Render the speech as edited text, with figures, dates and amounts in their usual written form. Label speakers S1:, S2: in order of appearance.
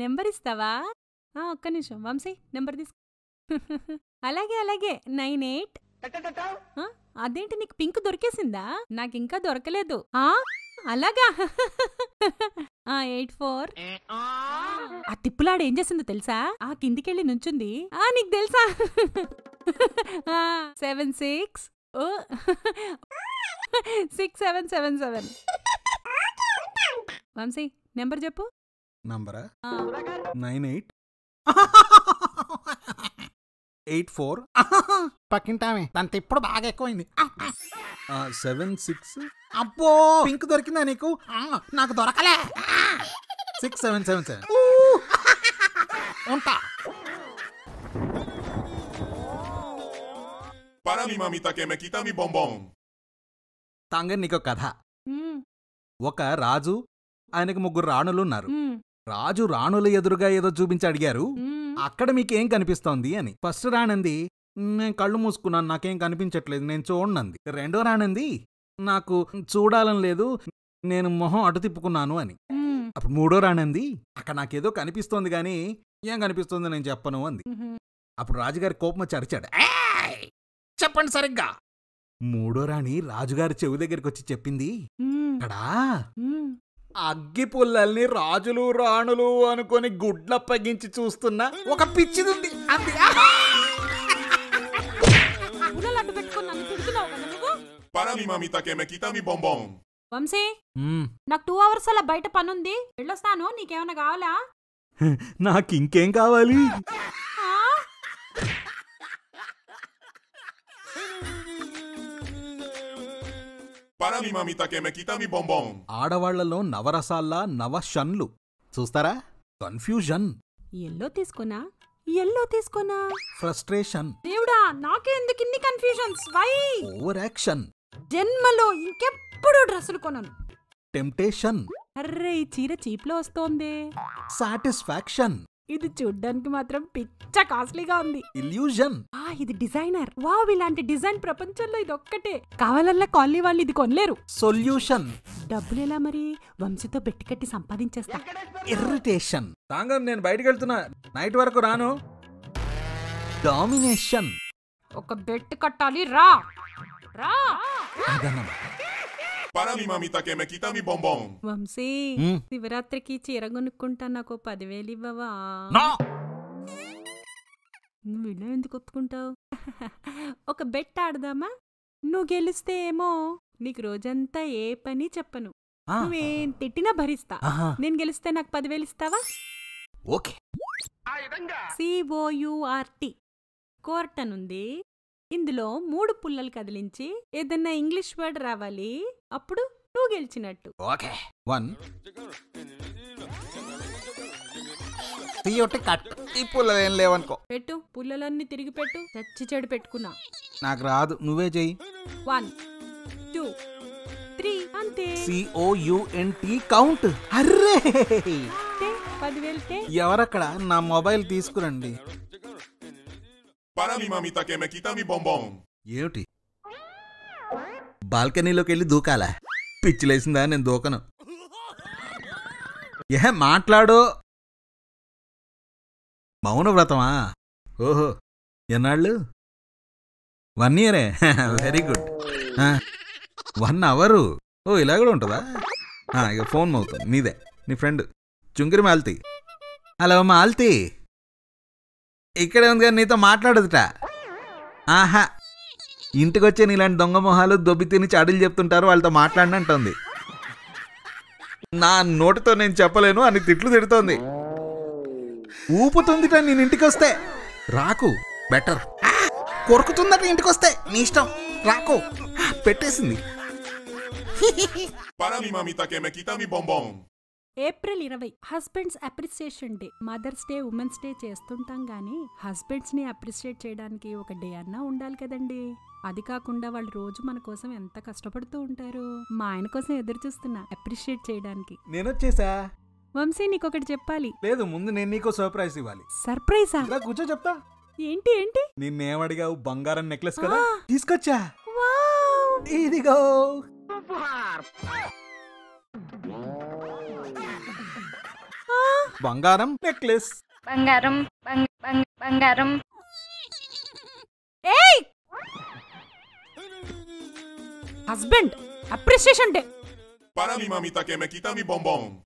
S1: Number ఇస్తావా? ఒక్క నిమిషం వంశీ, నెంబర్ తీసుకో. అలాగే అలాగే 98. అదేంటి నీకు పింక్ దొరికేసిందా? నాకింకా దొరకలేదు. అలాగా. 84. ఆ తిప్పులాడు ఏం చేసిందో తెలుసా? కిందికెళ్ళి నుంచుంది. నీకు తెలుసా? 76 6777. వంశీ నెంబర్ చెప్పు.
S2: నంబరా 98 84.
S3: పక్కింటామే దాంతో ఇప్పుడు బాగా ఎక్కువైంది.
S2: 76.
S3: అబ్బో పింక్ దొరికిందా నీకు? నాకు దొరకలే.
S2: 6777.
S3: ఉంటా.
S4: Para mi mamita que me quita mi bombón.
S2: తాంగ నీకో కథ. ఒక రాజు, ఆయనకు 3 రాణులున్నారు. రాజు రాణుల ఎదురుగా ఏదో చూపించి అడిగారు, అక్కడ మీకేం కనిపిస్తోంది అని. ఫస్ట్ రాణంది, నేను కళ్ళు మూసుకున్నాను, నాకేం కనిపించట్లేదు, నేను చూడనంది. రెండో రాణంది, నాకు చూడాలని లేదు, నేను మొహం అటు తిప్పుకున్నాను అని. అప్పుడు మూడో రాణంది, అక్కడ నాకేదో కనిపిస్తోంది గాని ఏం కనిపిస్తోంది నేను చెప్పను అంది. అప్పుడు రాజుగారి కోపం వచ్చి అరిచాడు,
S3: చెప్పండి సరిగ్గా.
S2: మూడో రాణి రాజుగారి చెవి దగ్గరికి వచ్చి చెప్పింది, అక్కడా అగ్గి పుల్లల్ని రాజులు రాణులు అనుకొని గుడ్లప్పగించి చూస్తున్నా ఒక పిచ్చిదుంది అంది.
S4: Para mi mamita que me quita mi bombón.
S1: Vamsi, నాకు 2 hours అలా బయట పనుంది, వెళ్ళొస్తాను. నీకేమైనా కావాలా?
S2: నాకింకేం కావాలి?
S4: Para mi mamita que me quita mi bombón.
S2: ఆడవాళ్లలో నవరసాల్లా నవషన్లు చూస్తారా? కన్ఫ్యూజన్.
S1: ఎల్లో తీసుకోనా?
S2: ఫ్రస్ట్రేషన్.
S1: దేవుడా, నాకే ఎందుకు ఇన్ని కన్ఫ్యూజన్స్? వై?
S2: Over action.
S1: జన్మలో ఇంకెప్పుడు డ్రెస్సులు కొనను.
S2: టెంప్టేషన్.
S1: అర్రే, ఈ చీర చీప్లో వస్తోంది.
S2: సాటిస్ఫాక్షన్.
S1: ఇది చూడ్డానికి మాత్రం పిచ్చ కాస్ట్లీగా ఉంది.
S2: ఇల్యూజన్.
S1: ఇది డిజైనర్. వావ్, ఇలాంటి డిజైన్ ప్రపంచంలో ఇది ఒక్కటే. కావాలల్లా కాలనీ వాళ్ళు ఇది కొనలేరు.
S2: సొల్యూషన్.
S1: డబ్బులు ఎలా మరి? వంశీతో బెట్టి కట్టి సంపాదించేస్తా.
S2: ఇర్రిటేషన్. తాంగం, నేను బయటికి వెళ్తున్నా, నైట్ వరకు రాను. డామినేషన్.
S1: ఒక బెట్ కట్టాలి, రా.
S4: Para mi mamita que me quita mi bombón.
S1: Vamsi, శివరాత్రికి చీర కొనుక్కుంటా, నాకు 10,000 ఇవ్వవా? నువ్వు ఇలా ఎందుకు ఒప్పుకుంటావు? ఒక బెట్ ఆడదామా? నువ్వు గెలిస్తే ఏమో నీకు రోజంతా ఏ పని చెప్పను, నువ్వేం తిట్టినా భరిస్తా. నేను గెలిస్తే నాకు 10,000 ఇస్తావా?
S2: ఓకే.
S1: COURT కోర్ట్ అనుంది. ఇందులో 3 పుల్లలు కదిలించి ఏదన్నా ఇంగ్లీష్ వర్డ్ రావాలి, అప్పుడు నువ్వు గెలిచినట్టు.
S2: ఓకే. 1
S3: కట్. ఈ పుల్లలు ఏం లేవనుకో.
S1: పెట్టు, పుల్లలన్నీ తిరిగి పెట్టు. చచ్చి చెడు పెట్టుకున్నా.
S2: నాకు రాదు, నువ్వే చెయ్యి.
S1: 1 2 3 అంతే.
S2: COUNT count. అర్రే,
S1: 10,000.
S2: ఎవరక్కడ? నా మొబైల్ తీసుకురండి.
S4: Para mi mamita que me quita mi bombón.
S2: ఏమిటి? బాల్కనీలోకి వెళ్ళి దూకాలా? పిచ్చిలేసిందా? నేను దూకను. మాట్లాడు. మౌనవ్రతమా? ఓహో, ఎన్నాళ్ళు? 1 year. Very good. 1 hour. ఓ, ఇలా కూడా ఉంటుందా? ఇక ఫోన్ అవుతుంది. నీదే, నీ ఫ్రెండ్ చుంగిరి మాల్తీ. హలో మాల్తీ, ఇక్కడే ఉంది కానీ నీతో మాట్లాడదుట. ఇంటికొచ్చే నీలాంటి దొంగ మొహాలు దొబ్బి తిని చాడీలు చెప్తుంటారు, వాళ్ళతో మాట్లాడినంటుంది. నా నోటితో నేను చెప్పలేను అని తిట్లు తిడుతోంది. ఊపుతుందిట నేను ఇంటికొస్తే. రాకు, బెటర్. కొరుకుతుందట ఇంటికొస్తే. నీ ఇష్టం, రాకు. పెట్టేసింది.
S4: Para mi mamita que me quita mi bombón.
S1: April 20 husband's appreciation day. Mother's day, women's day చేస్తుంటాం గానీ హస్బెండ్స్ ని అప్రిసియేట్ చేయడానికి ఒక డే అన్నా ఉండాలి కదండి. అది కాకుండా వాళ్ళు రోజు మన కోసం ఎంత కష్టపడుతూ ఉంటారు. మా ఆయన కోసం ఎదురు చూస్తున్నా అప్రిషియేట్ చేయడానికి.
S2: నేనొచ్చేసా.
S1: వంశీ, నీకొకటి చెప్పాలి.
S2: లేదు, ముందు నేను నీకో సర్ప్రైజ్ ఇవ్వాలి.
S1: సర్ప్రైజా?
S2: కూర్చో, చెప్తా.
S1: ఏంటి?
S2: నిన్నేమడిగావు? బంగారం నెక్లెస్ కదా, తీసుకొచ్చా.
S1: వావ్,
S2: ఇదిగో. బంగారం నెక్లెస్.
S5: బంగారం.
S1: ఏయ్ husband appreciation day.
S4: Para mi mamita que me quita mi bombón.